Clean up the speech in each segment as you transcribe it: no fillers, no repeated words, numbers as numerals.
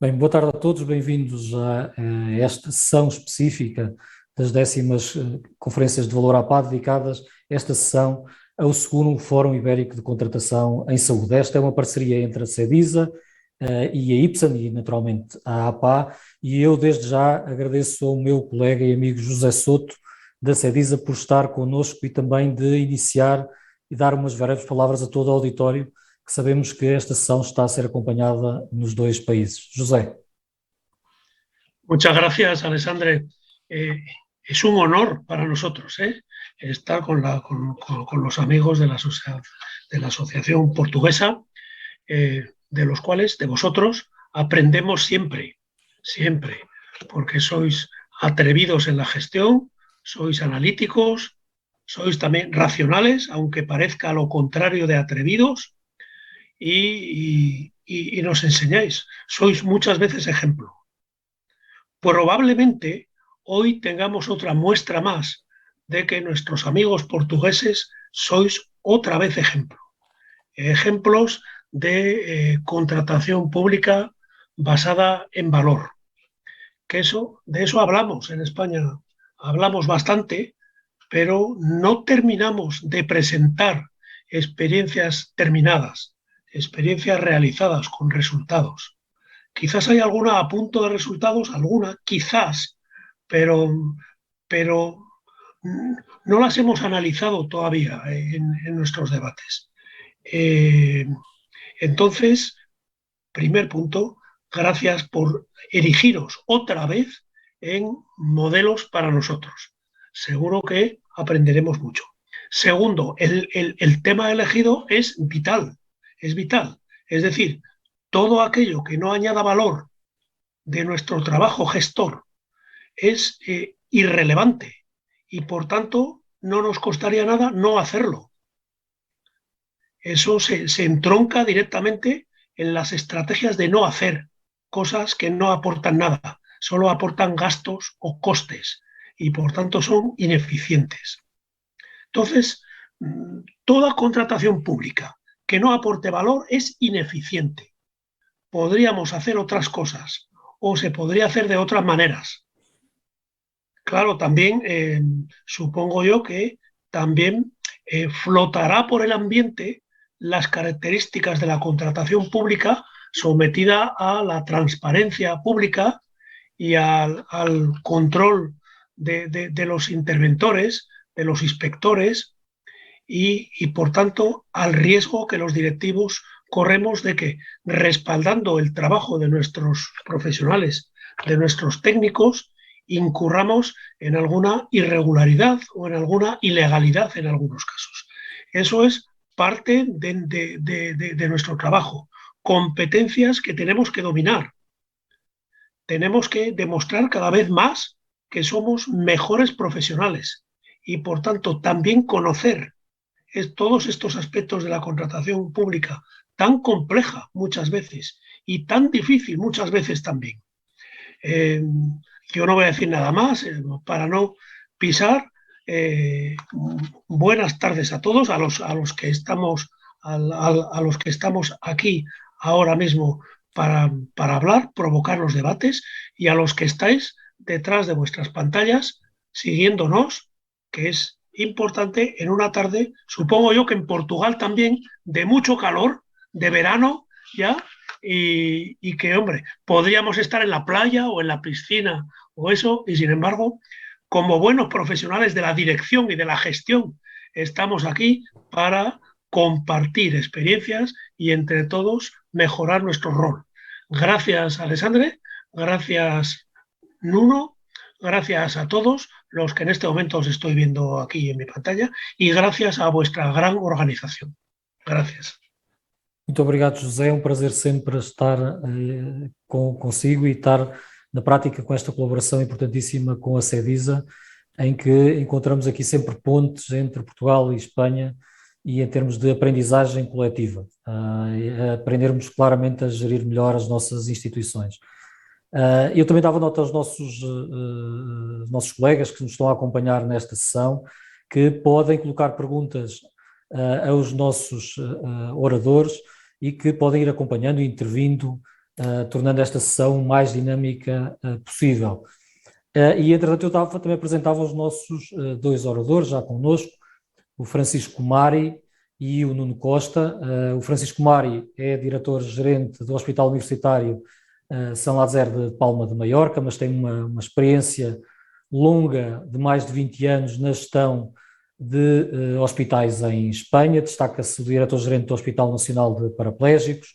Bem, boa tarde a todos, bem-vindos a esta sessão específica das 10ª Conferências de Valor APA, dedicadas esta sessão ao segundo Fórum Ibérico de Contratação em Saúde. Esta é uma parceria entre a CEDISA e a IPSAN e, naturalmente, a APA, e eu desde já agradeço ao meu colega e amigo José Soto, da CEDISA, por estar connosco e também de iniciar e dar umas breves palavras a todo o auditório, que sabemos que esta sessão está a ser acompanhada nos dois países. José. Muchas gracias, Alexandre. Es un honor para nosotros estar con los amigos de la Asociación Portuguesa, de los cuales, de vosotros, aprendemos siempre, siempre, porque sois atrevidos en la gestión, sois analíticos, sois también racionales, aunque parezca lo contrario de atrevidos, y nos enseñáis. Sois muchas veces ejemplo. Probablemente hoy tengamos otra muestra más de que nuestros amigos portugueses sois otra vez ejemplo. Ejemplos de contratación pública basada en valor. De eso hablamos en España, hablamos bastante, pero no terminamos de presentar experiencias terminadas, experiencias realizadas con resultados. Quizás hay alguna a punto de resultados, alguna, quizás, pero no las hemos analizado todavía en nuestros debates. Entonces, primer punto, gracias por erigiros otra vez en modelos para nosotros. Seguro que aprenderemos mucho. Segundo, el tema elegido es vital, es vital. Es decir, todo aquello que no añada valor de nuestro trabajo gestor es irrelevante y, por tanto, no nos costaría nada no hacerlo. Eso se entronca directamente en las estrategias de no hacer cosas que no aportan nada, solo aportan gastos o costes y, por tanto, son ineficientes. Entonces, toda contratación pública que no aporte valor es ineficiente. Podríamos hacer otras cosas o se podría hacer de otras maneras. Claro, también supongo yo que también flotará por el ambiente las características de la contratación pública sometida a la transparencia pública y al control de los interventores, de los inspectores y, por tanto, al riesgo que los directivos corremos de que, respaldando el trabajo de nuestros profesionales, de nuestros técnicos, incurramos en alguna irregularidad o en alguna ilegalidad en algunos casos. Eso es parte de nuestro trabajo, competencias que tenemos que dominar. Tenemos que demostrar cada vez más que somos mejores profesionales y, por tanto, también conocer todos estos aspectos de la contratación pública, tan compleja muchas veces y tan difícil muchas veces también. Yo no voy a decir nada más para no pisar. Buenas tardes a todos, a los que estamos aquí ahora mismo para hablar, provocar los debates, y a los que estáis detrás de vuestras pantallas siguiéndonos, que es importante en una tarde, supongo yo que en Portugal también, de mucho calor, de verano ya, y que, hombre, podríamos estar en la playa o en la piscina o eso, y sin embargo, como buenos profesionales de la dirección y de la gestión, estamos aquí para compartir experiencias y entre todos mejorar nuestro rol. Gracias, Alexandre, gracias, Nuno, gracias a todos los que en este momento os estoy viendo aquí en mi pantalla y gracias a vuestra gran organización. Gracias. Muito obrigado, José. É um prazer sempre estar consigo e estar na prática com esta colaboração importantíssima com a CEDISA, em que encontramos aqui sempre pontes entre Portugal e Espanha e em termos de aprendizagem coletiva, aprendermos claramente a gerir melhor as nossas instituições. Eu também dava nota aos nossos colegas que nos estão a acompanhar nesta sessão, que podem colocar perguntas aos nossos oradores e que podem ir acompanhando e intervindo tornando esta sessão o mais dinâmica possível. E, entretanto, eu também apresentava os nossos dois oradores já connosco, o Francisco Mari e o Nuno Costa. O Francisco Mari é diretor-gerente do Hospital Universitário São Lázaro de Palma de Maiorca, mas tem uma experiência longa de mais de 20 anos na gestão de hospitais em Espanha. Destaca-se o diretor-gerente do Hospital Nacional de Paraplégicos,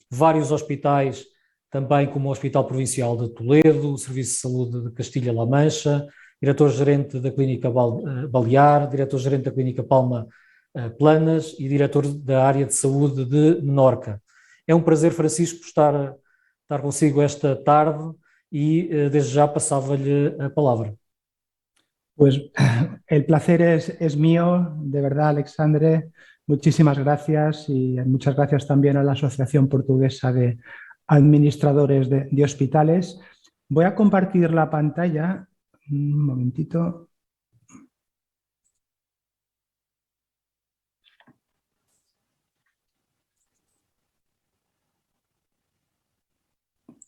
vários hospitais também como o Hospital Provincial de Toledo, o Serviço de Saúde de Castilha-La Mancha, diretor-gerente da Clínica Balear, diretor-gerente da Clínica Palma Planas e diretor da área de saúde de Menorca. É um prazer, Francisco, estar consigo esta tarde y desde ya pasaba-lhe a palabra. Pues el placer es mío, de verdad, Alexandre. Muchísimas gracias y muchas gracias también a la Asociación Portuguesa de Administradores de Hospitales. Voy a compartir la pantalla. Un momentito.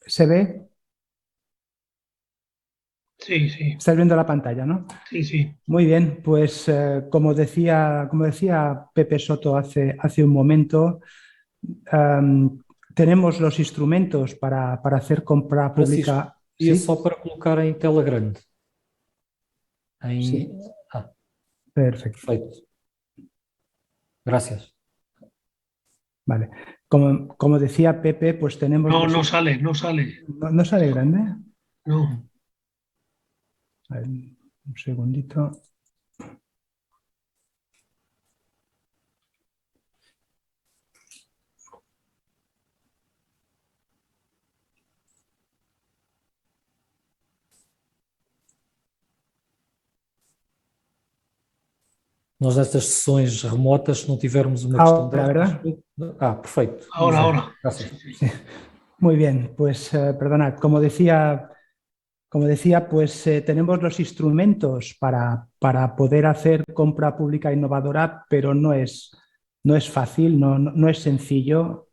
¿Se ve? Sí, sí. ¿Estás viendo la pantalla, no? Sí, sí. Muy bien, pues como decía Pepe Soto hace un momento, tenemos los instrumentos para hacer compra pública. ¿Sí? Y solo para colocar en tela grande. Sí. Perfecto. Perfecto. Gracias. Vale. Como decía Pepe, pues tenemos... No sale. ¿No sale grande? No. A ver, un segundito. Nós nestas sessões remotas, se não tivermos uma questão de... ¿verdad? Perfecto. Ahora. Gracias. Sí. Muy bien, pues perdonad, como decía, pues tenemos los instrumentos para poder hacer compra pública innovadora, pero no es fácil, no es sencillo.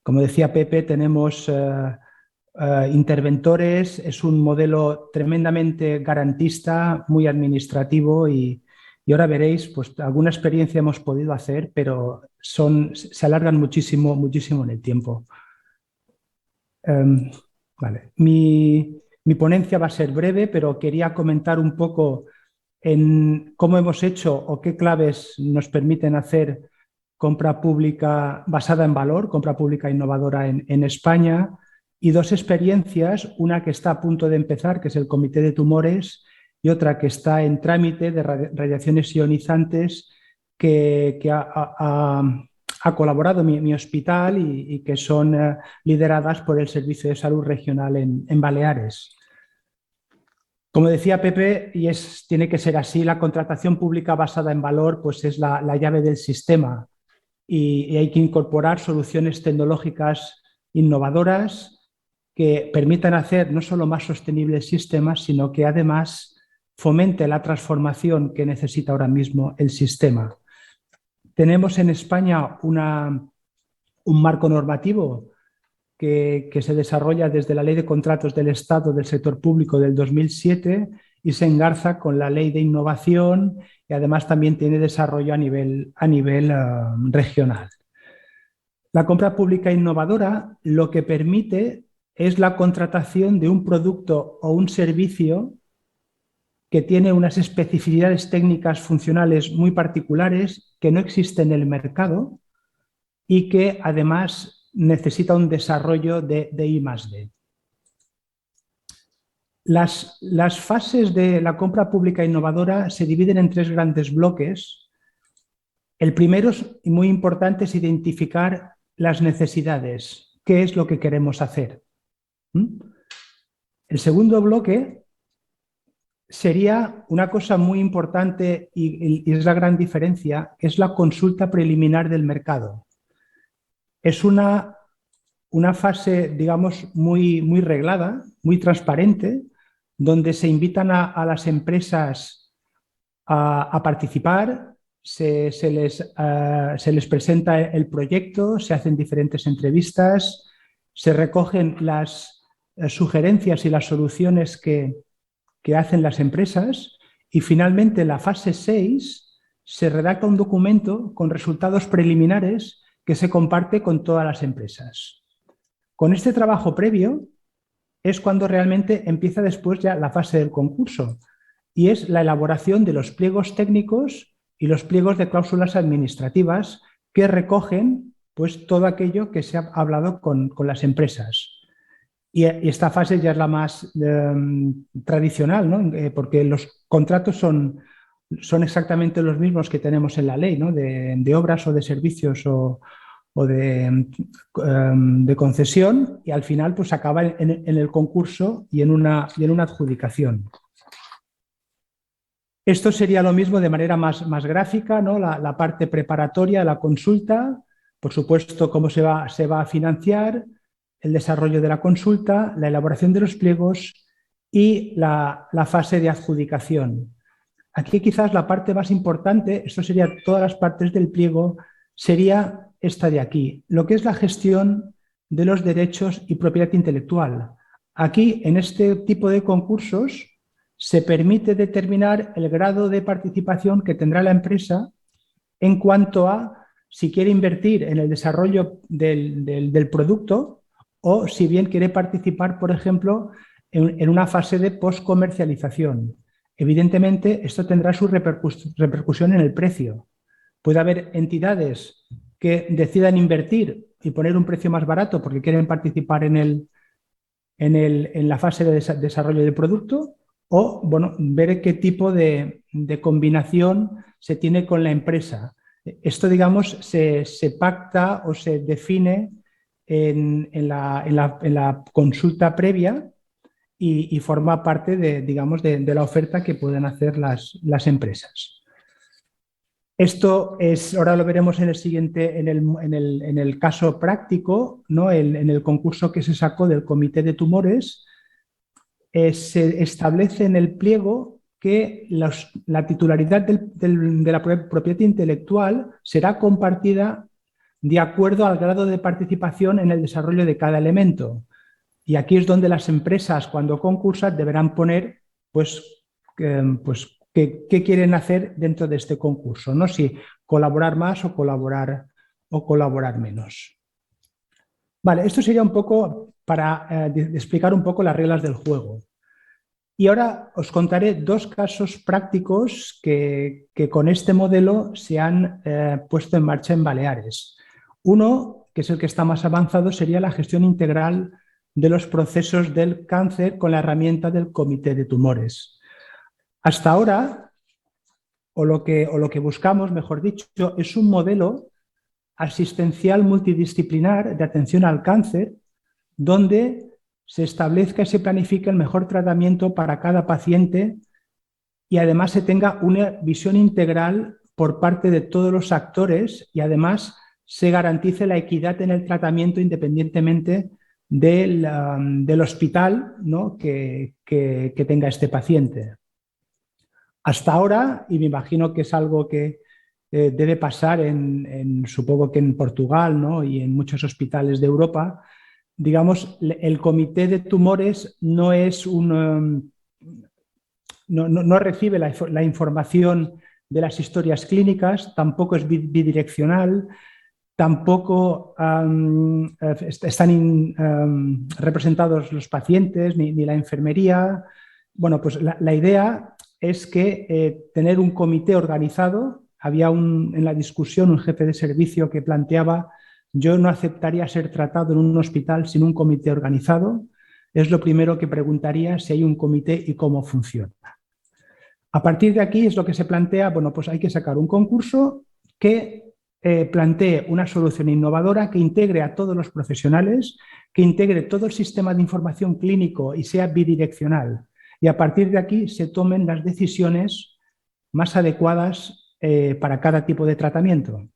Como decía Pepe, tenemos interventores, es un modelo tremendamente garantista, muy administrativo y ahora veréis, pues alguna experiencia hemos podido hacer, pero se alargan muchísimo en el tiempo. Vale. Mi ponencia va a ser breve, pero quería comentar un poco en cómo hemos hecho o qué claves nos permiten hacer compra pública basada en valor, compra pública innovadora en España, y dos experiencias, una que está a punto de empezar, que es el Comité de Tumores, y otra que está en trámite de radiaciones ionizantes que ha colaborado mi hospital y que son lideradas por el Servicio de Salud Regional en Baleares. Como decía Pepe, y tiene que ser así, la contratación pública basada en valor pues es la llave del sistema y hay que incorporar soluciones tecnológicas innovadoras que permitan hacer no solo más sostenibles sistemas, sino que además fomente la transformación que necesita ahora mismo el sistema. Tenemos en España un marco normativo que se desarrolla desde la Ley de Contratos del Estado del Sector Público del 2007 y se engarza con la Ley de Innovación y además también tiene desarrollo a nivel regional. La compra pública innovadora lo que permite es la contratación de un producto o un servicio que tiene unas especificidades técnicas funcionales muy particulares que no existen en el mercado y que además necesita un desarrollo de I+D. Las fases de la compra pública innovadora se dividen en tres grandes bloques. El primero, y muy importante, es identificar las necesidades. ¿Qué es lo que queremos hacer? El segundo bloque sería una cosa muy importante y es la gran diferencia, es la consulta preliminar del mercado. Es una fase, digamos, muy reglada, muy transparente, donde se invitan a las empresas a participar, se les presenta el proyecto, se hacen diferentes entrevistas se recogen las sugerencias y las soluciones que hacen las empresas y finalmente en la fase 6 se redacta un documento con resultados preliminares que se comparte con todas las empresas. Con este trabajo previo es cuando realmente empieza después ya la fase del concurso y es la elaboración de los pliegos técnicos y los pliegos de cláusulas administrativas que recogen pues, todo aquello que se ha hablado con las empresas. Y esta fase ya es la más tradicional, ¿no? Porque los contratos son exactamente los mismos que tenemos en la ley, ¿no? de obras o de servicios o de concesión y al final pues acaba en el concurso y en una adjudicación. Esto sería lo mismo de manera más gráfica, ¿no? La parte preparatoria, la consulta, por supuesto cómo se va a financiar, el desarrollo de la consulta, la elaboración de los pliegos y la fase de adjudicación. Aquí quizás la parte más importante, esto sería todas las partes del pliego, sería esta de aquí, lo que es la gestión de los derechos y propiedad intelectual. Aquí, en este tipo de concursos, se permite determinar el grado de participación que tendrá la empresa en cuanto a si quiere invertir en el desarrollo del producto o si bien quiere participar, por ejemplo, en una fase de postcomercialización. Evidentemente, esto tendrá su repercusión en el precio. Puede haber entidades que decidan invertir y poner un precio más barato porque quieren participar en la fase de desarrollo del producto o bueno, ver qué tipo de combinación se tiene con la empresa. Esto, digamos, se pacta o se define en la consulta previa y forma parte de la oferta que pueden hacer las empresas. Esto es, ahora lo veremos en el siguiente, en el caso práctico, ¿no? En el concurso que se sacó del Comité de Tumores, se establece en el pliego que la titularidad de la propiedad intelectual será compartida de acuerdo al grado de participación en el desarrollo de cada elemento. Y aquí es donde las empresas, cuando concursan, deberán poner qué quieren hacer dentro de este concurso, ¿no? Si colaborar más o colaborar menos. Vale, esto sería un poco para explicar un poco las reglas del juego. Y ahora os contaré dos casos prácticos que con este modelo se han puesto en marcha en Baleares. Uno, que es el que está más avanzado, sería la gestión integral de los procesos del cáncer con la herramienta del Comité de Tumores. Hasta ahora, o lo que buscamos, mejor dicho, es un modelo asistencial multidisciplinar de atención al cáncer, donde se establezca y se planifique el mejor tratamiento para cada paciente y además se tenga una visión integral por parte de todos los actores y además se garantice la equidad en el tratamiento independientemente del hospital, ¿no? que tenga este paciente. Hasta ahora, y me imagino que es algo que debe pasar supongo que en Portugal, ¿no? Y en muchos hospitales de Europa, digamos, el Comité de Tumores no recibe la información de las historias clínicas, tampoco es bidireccional, tampoco están representados los pacientes ni la enfermería. Bueno, pues la idea es que tener un comité organizado. Había en la discusión un jefe de servicio que planteaba: yo no aceptaría ser tratado en un hospital sin un comité organizado. Es lo primero que preguntaría, si hay un comité y cómo funciona. A partir de aquí es lo que se plantea, bueno, pues hay que sacar un concurso que plantee una solución innovadora, que integre a todos los profesionales, que integre todo el sistema de información clínico y sea bidireccional. Y a partir de aquí se tomen las decisiones más adecuadas para cada tipo de tratamiento.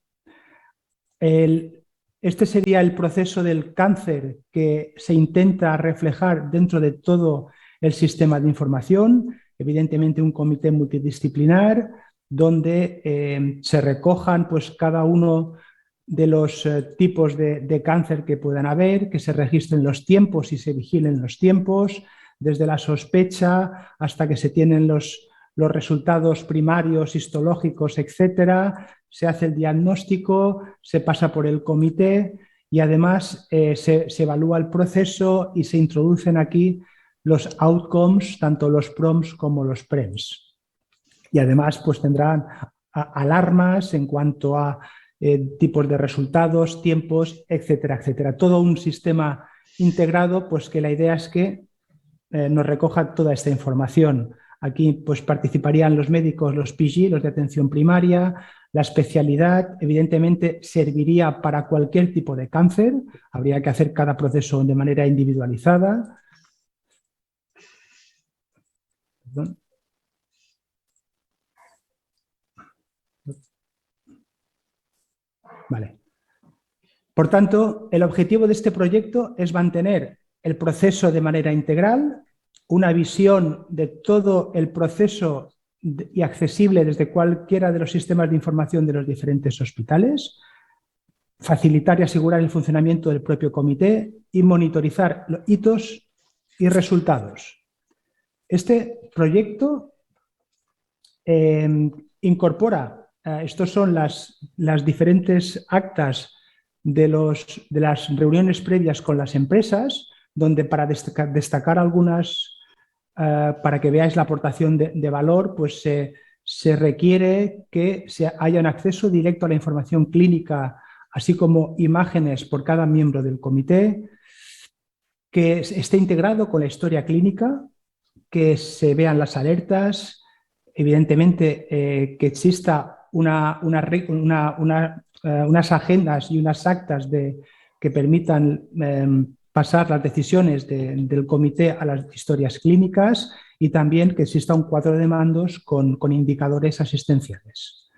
Este sería el proceso del cáncer que se intenta reflejar dentro de todo el sistema de información, evidentemente un comité multidisciplinar donde se recojan pues, cada uno de los tipos de cáncer que puedan haber, que se registren los tiempos y se vigilen los tiempos, desde la sospecha hasta que se tienen los resultados primarios, histológicos, etcétera. Se hace el diagnóstico, se pasa por el comité y además se evalúa el proceso y se introducen aquí los outcomes, tanto los PROMs como los PREMs. Y además pues tendrán alarmas en cuanto a tipos de resultados, tiempos, etcétera, etcétera. Todo un sistema integrado, pues que la idea es que nos recoja toda esta información. Aquí pues participarían los médicos, los PG, los de atención primaria, la especialidad, evidentemente serviría para cualquier tipo de cáncer, habría que hacer cada proceso de manera individualizada. Perdón. Vale. Por tanto, el objetivo de este proyecto es mantener el proceso de manera integral, una visión de todo el proceso y accesible desde cualquiera de los sistemas de información de los diferentes hospitales, facilitar y asegurar el funcionamiento del propio comité y monitorizar los hitos y resultados. Este proyecto incorpora, estos son las diferentes actas de las reuniones previas con las empresas, donde para destacar algunas, para que veáis la aportación de valor, pues se requiere que haya un acceso directo a la información clínica, así como imágenes por cada miembro del comité, que esté integrado con la historia clínica, que se vean las alertas, evidentemente que exista unas agendas y unas actas que permitan pasar las decisiones del comité a las historias clínicas y también que exista un cuadro de mandos con indicadores asistenciales.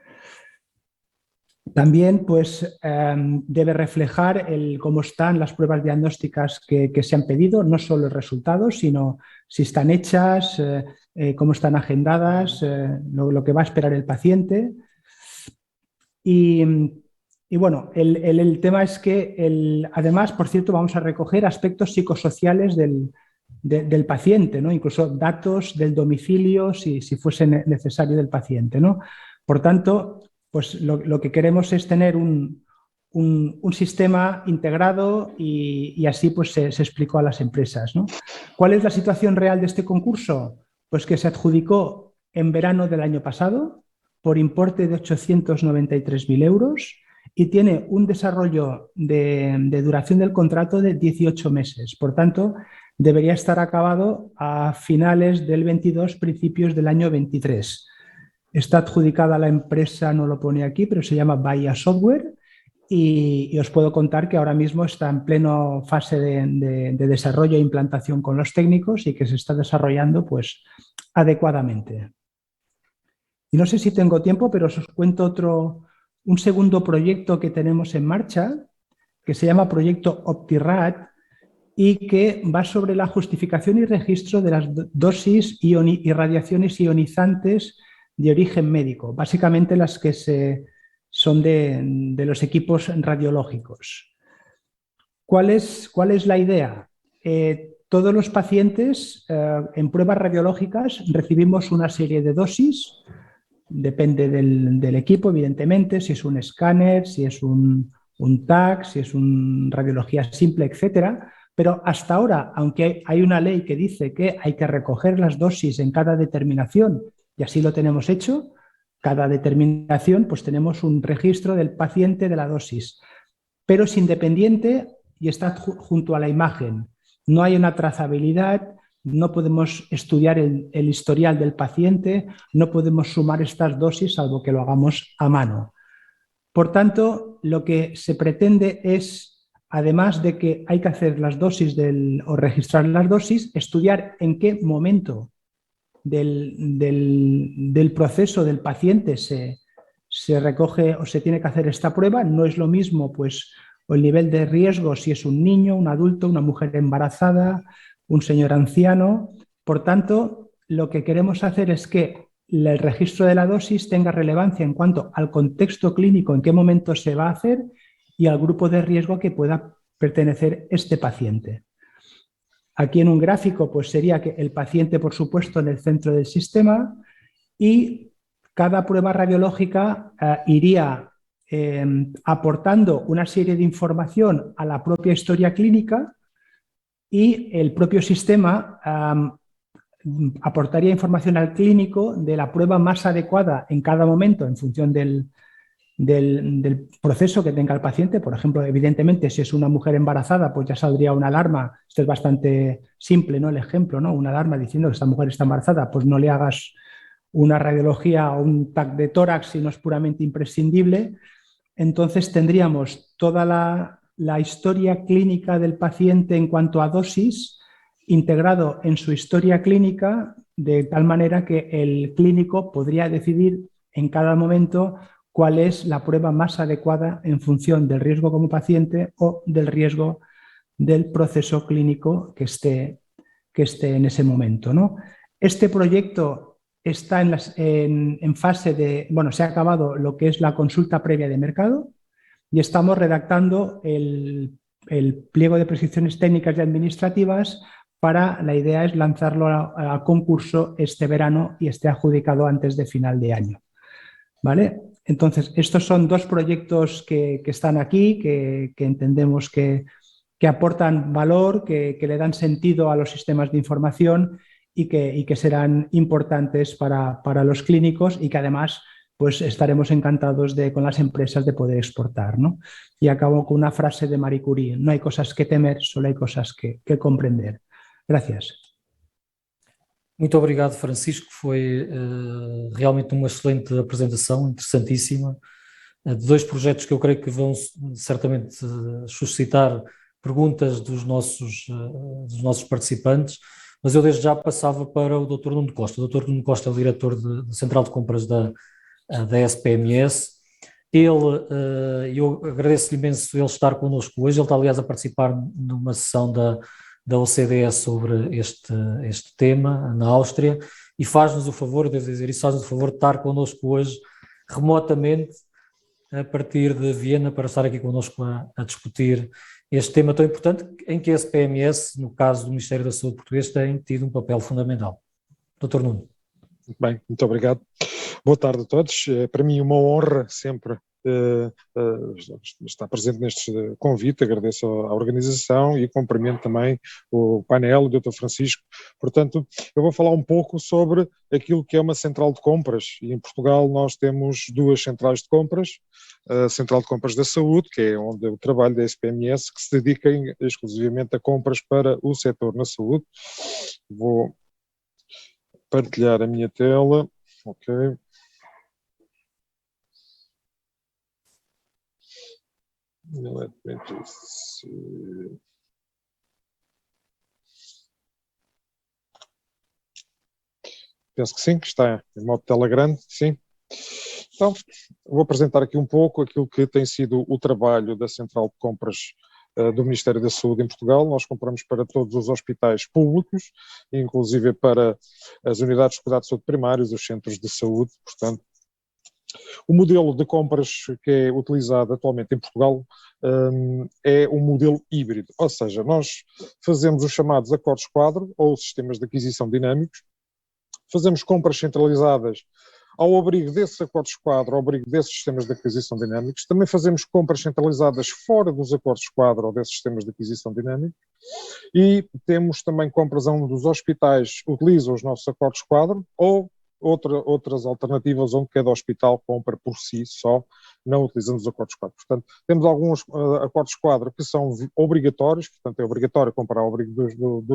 También pues, debe reflejar cómo están las pruebas diagnósticas que se han pedido, no solo el resultado, sino si están hechas, cómo están agendadas, lo que va a esperar el paciente. Y bueno, el tema es que además, por cierto, vamos a recoger aspectos psicosociales del paciente, ¿no? Incluso datos del domicilio si fuese necesario del paciente, ¿no? Por tanto, pues lo que queremos es tener un sistema integrado y así pues se explicó a las empresas, ¿no? ¿Cuál es la situación real de este concurso? Pues que se adjudicó en verano del año pasado por importe de 893.000 euros y tiene un desarrollo de duración del contrato de 18 meses. Por tanto, debería estar acabado a finales del 22, principios del año 23. Está adjudicada a la empresa, no lo pone aquí, pero se llama Bahía Software y os puedo contar que ahora mismo está en pleno fase de desarrollo e implantación con los técnicos y que se está desarrollando pues adecuadamente. Y no sé si tengo tiempo, pero os cuento un segundo proyecto que tenemos en marcha, que se llama Proyecto OptiRad y que va sobre la justificación y registro de las dosis y radiaciones ionizantes de origen médico, básicamente las que son de los equipos radiológicos. ¿Cuál es la idea? Todos los pacientes en pruebas radiológicas recibimos una serie de dosis, depende del equipo, evidentemente, si es un escáner, si es un TAC, si es una radiología simple, etcétera. Pero hasta ahora, aunque hay una ley que dice que hay que recoger las dosis en cada determinación, y así lo tenemos hecho, cada determinación pues tenemos un registro del paciente de la dosis, pero es independiente y está junto a la imagen. No hay una trazabilidad, no podemos estudiar el historial del paciente, no podemos sumar estas dosis salvo que lo hagamos a mano. Por tanto, lo que se pretende es, además de que hay que hacer las dosis o registrar las dosis, estudiar en qué momento del proceso del paciente se recoge o se tiene que hacer esta prueba. No es lo mismo pues, el nivel de riesgo si es un niño, un adulto, una mujer embarazada, un señor anciano. Por tanto, lo que queremos hacer es que el registro de la dosis tenga relevancia en cuanto al contexto clínico, en qué momento se va a hacer y al grupo de riesgo que pueda pertenecer este paciente. Aquí en un gráfico pues sería que el paciente, por supuesto, en el centro del sistema, y cada prueba radiológica iría aportando una serie de información a la propia historia clínica, y el propio sistema aportaría información al clínico de la prueba más adecuada en cada momento en función del proceso que tenga el paciente. Por ejemplo, evidentemente, si es una mujer embarazada, pues ya saldría una alarma. Esto es bastante simple, ¿no? El ejemplo, ¿no? Una alarma diciendo que esta mujer está embarazada, pues no le hagas una radiología o un TAC de tórax si no es puramente imprescindible. Entonces tendríamos toda la historia clínica del paciente en cuanto a dosis integrado en su historia clínica, de tal manera que el clínico podría decidir en cada momento cuál es la prueba más adecuada en función del riesgo como paciente o del riesgo del proceso clínico que esté en ese momento, ¿no? Este proyecto está en fase de, bueno, se ha acabado lo que es la consulta previa de mercado y estamos redactando el pliego de prescripciones técnicas y administrativas la idea es lanzarlo a concurso este verano y esté adjudicado antes de final de año. ¿Vale? Entonces, estos son dos proyectos que están aquí, que entendemos que aportan valor, que le dan sentido a los sistemas de información y que serán importantes para los clínicos, y que además pues estaremos encantados con las empresas de poder exportar, ¿no? Y acabo con una frase de Marie Curie: no hay cosas que temer, solo hay cosas que comprender. Gracias. Muito obrigado, Francisco. Foi realmente uma excelente apresentação, interessantíssima, de dois projetos que eu creio que vão certamente suscitar perguntas dos nossos participantes, mas eu desde já passava para o Dr. Nuno Costa. O Dr. Nuno Costa é o diretor da Central de Compras da SPMS. Eu agradeço-lhe imenso ele estar connosco hoje. Ele está, aliás, a participar numa sessão da OCDE sobre este tema na Áustria, e faz-nos o favor, devo dizer isso, faz-nos o favor de estar connosco hoje remotamente a partir de Viena para estar aqui connosco a discutir este tema tão importante em que a SPMS, no caso do Ministério da Saúde português, tem tido um papel fundamental. Dr. Nuno. Muito bem, muito obrigado. Boa tarde a todos. É para mim uma honra sempre estar presente neste convite. Agradeço à organização e cumprimento também o painel, o Dr. Francisco. Portanto, eu vou falar um pouco sobre aquilo que é uma central de compras. E em Portugal nós temos duas centrais de compras. A Central de Compras da Saúde, que é onde o trabalho da SPMS, que se dedica exclusivamente a compras para o setor na saúde. Vou partilhar a minha tela. Ok. Penso que sim, que está em modo tela grande, sim. Então, vou apresentar aqui um pouco aquilo que tem sido o trabalho da Central de Compras do Ministério da Saúde em Portugal. Nós compramos para todos os hospitais públicos, inclusive para as unidades de cuidados de saúde primários, os centros de saúde. Portanto, o modelo de compras que é utilizado atualmente em Portugal é um modelo híbrido, ou seja, nós fazemos os chamados acordos-quadro ou sistemas de aquisição dinâmicos, fazemos compras centralizadas ao abrigo desses acordos-quadro, ao abrigo desses sistemas de aquisição dinâmicos. Também fazemos compras centralizadas fora dos acordos-quadro ou desses sistemas de aquisição dinâmicos, e temos também compras onde os hospitais utilizam os nossos acordos-quadro ou outras alternativas onde cada hospital compra por si só, não utilizando os acordos-quadro. Portanto, temos alguns acordos-quadro que são obrigatórios, portanto é obrigatório comprar ao abrigo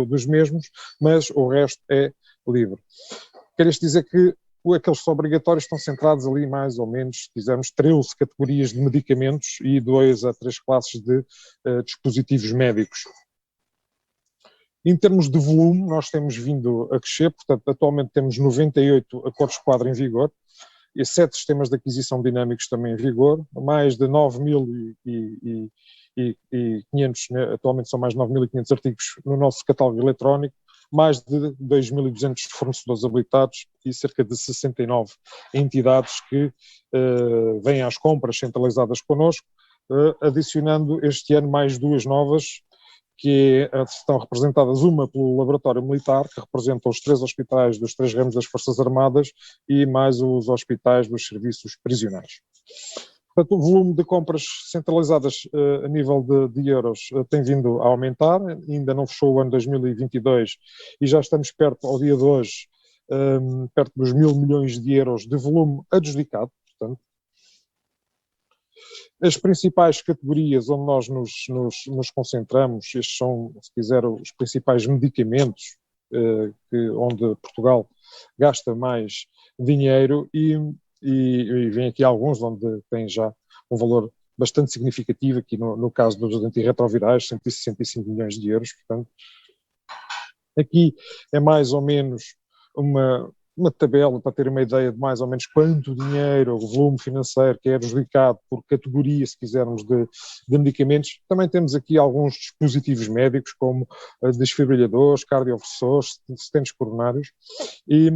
dos mesmos, mas o resto é livre. Quer isto dizer que aqueles que são obrigatórios estão centrados ali mais ou menos, se quisermos, 13 categorias de medicamentos e 2 a 3 classes de dispositivos médicos. Em termos de volume, nós temos vindo a crescer, portanto, atualmente temos 98 acordos-quadro em vigor e 7 sistemas de aquisição dinâmicos também em vigor, mais de 9.500, né, atualmente são mais de 9.500 artigos no nosso catálogo eletrónico, mais de 2.200 fornecedores habilitados e cerca de 69 entidades que vêm às compras centralizadas connosco. adicionando este ano mais 2 novas, que estão representadas, uma pelo Laboratório Militar, que representa os 3 hospitais dos 3 ramos das Forças Armadas, e mais os hospitais dos serviços prisionais. Portanto, o volume de compras centralizadas a nível de euros tem vindo a aumentar, ainda não fechou o ano 2022 e já estamos perto, ao dia de hoje, perto dos 1.000 milhões de euros de volume adjudicado. Portanto, as principais categorias onde nós nos concentramos, estes são, se quiser, os principais medicamentos onde Portugal gasta mais dinheiro e vem aqui alguns onde tem já um valor bastante significativo, aqui no caso dos antirretrovirais, 165 milhões de euros, portanto. Aqui é mais ou menos uma tabela para ter uma ideia de mais ou menos quanto dinheiro, o volume financeiro que é adjudicado por categoria, se quisermos, de medicamentos. Também temos aqui alguns dispositivos médicos, como desfibrilhadores, cardioversores, stents coronários. E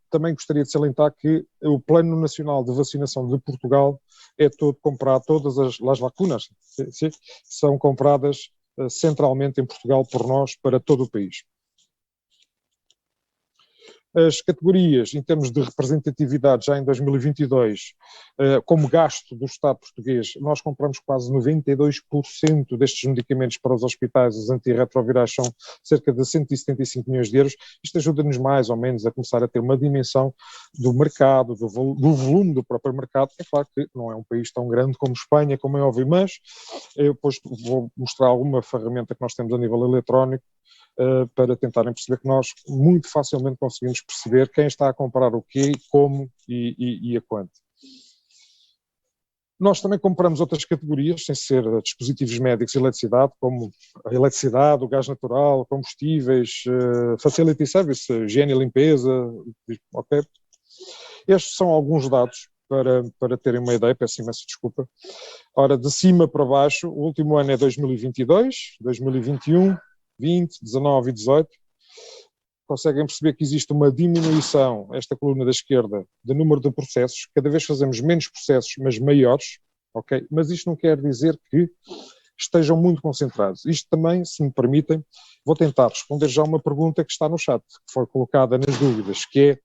também gostaria de salientar que o Plano Nacional de Vacinação de Portugal é todo comprado, todas as vacinas são compradas centralmente em Portugal por nós para todo o país. As categorias, em termos de representatividade, já em 2022, como gasto do Estado português, nós compramos quase 92% destes medicamentos para os hospitais. Os antirretrovirais são cerca de 175 milhões de euros. Isto ajuda-nos mais ou menos a começar a ter uma dimensão do mercado, do volume do próprio mercado. É claro que não é um país tão grande como Espanha, como é óbvio, mas eu depois vou mostrar alguma ferramenta que nós temos a nível eletrónico, para tentarem perceber que nós muito facilmente conseguimos perceber quem está a comprar o quê, como e a quanto. Nós também compramos outras categorias, sem ser dispositivos médicos e eletricidade, como a eletricidade, o gás natural, combustíveis, facility service, higiene e limpeza, ok? Estes são alguns dados para terem uma ideia, peço imensa desculpa. Ora, de cima para baixo, o último ano é 2022, 2021, 20, 19 e 18, conseguem perceber que existe uma diminuição, esta coluna da esquerda, de número de processos. Cada vez fazemos menos processos, mas maiores, ok? Mas isto não quer dizer que estejam muito concentrados. Isto também, se me permitem, vou tentar responder já uma pergunta que está no chat, que foi colocada nas dúvidas, que é,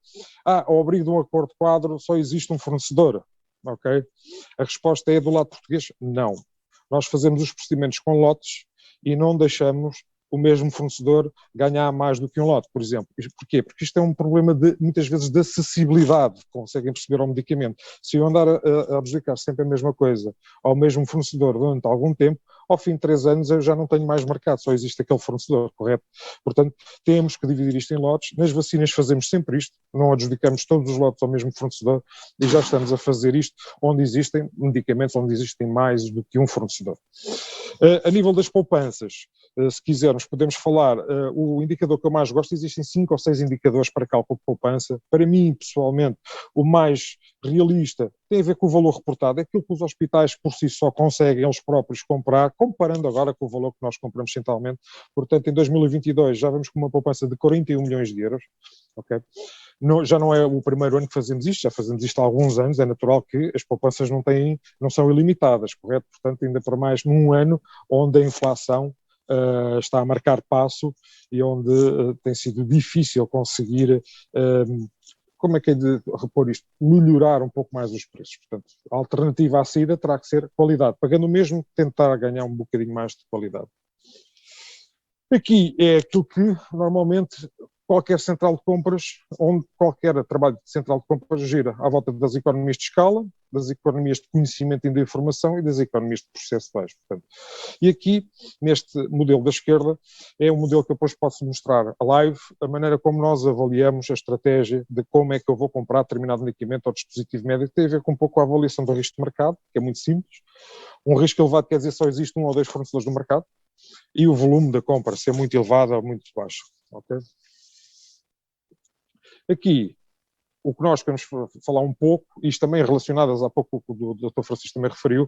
ao abrigo de um acordo quadro só existe um fornecedor, ok? A resposta é do lado português, não. Nós fazemos os procedimentos com lotes e não deixamos o mesmo fornecedor ganhar mais do que um lote, por exemplo. Porquê? Porque isto é um problema muitas vezes de acessibilidade, conseguem perceber ao medicamento. Se eu andar a adjudicar sempre a mesma coisa ao mesmo fornecedor durante algum tempo, ao fim de 3 anos eu já não tenho mais mercado, só existe aquele fornecedor, correto? Portanto, temos que dividir isto em lotes. Nas vacinas fazemos sempre isto, não adjudicamos todos os lotes ao mesmo fornecedor e já estamos a fazer isto onde existem medicamentos, onde existem mais do que um fornecedor. A nível das poupanças, se quisermos, podemos falar, o indicador que eu mais gosto, existem 5 ou 6 indicadores para cálculo de poupança. Para mim, pessoalmente, o mais realista tem a ver com o valor reportado, é aquilo que os hospitais por si só conseguem eles próprios comprar, comparando agora com o valor que nós compramos centralmente. Portanto, em 2022 já vamos com uma poupança de 41 milhões de euros, ok? Já não é o primeiro ano que fazemos isto, já fazemos isto há alguns anos, é natural que as poupanças não são ilimitadas, correto? Portanto, ainda por mais num ano onde a inflação está a marcar passo e onde tem sido difícil conseguir, como é que é de repor isto? Melhorar um pouco mais os preços. Portanto, a alternativa à saída terá que ser qualidade, pagando o mesmo, tentar ganhar um bocadinho mais de qualidade. Aqui é aquilo que normalmente qualquer central de compras, onde qualquer trabalho de central de compras gira à volta das economias de escala, das economias de conhecimento e de informação e das economias de processo baixo. Portanto, e aqui, neste modelo da esquerda, é um modelo que eu depois posso mostrar a live, a maneira como nós avaliamos a estratégia de como é que eu vou comprar determinado medicamento ou dispositivo médico, tem a ver com um pouco a avaliação do risco de mercado, que é muito simples. Um risco elevado quer dizer só existe 1 ou 2 fornecedores no mercado, e o volume da compra ser muito elevado ou muito baixo. Ok? Aqui, o que nós queremos falar um pouco, isto também relacionadas há pouco o que o Dr. Francisco também referiu,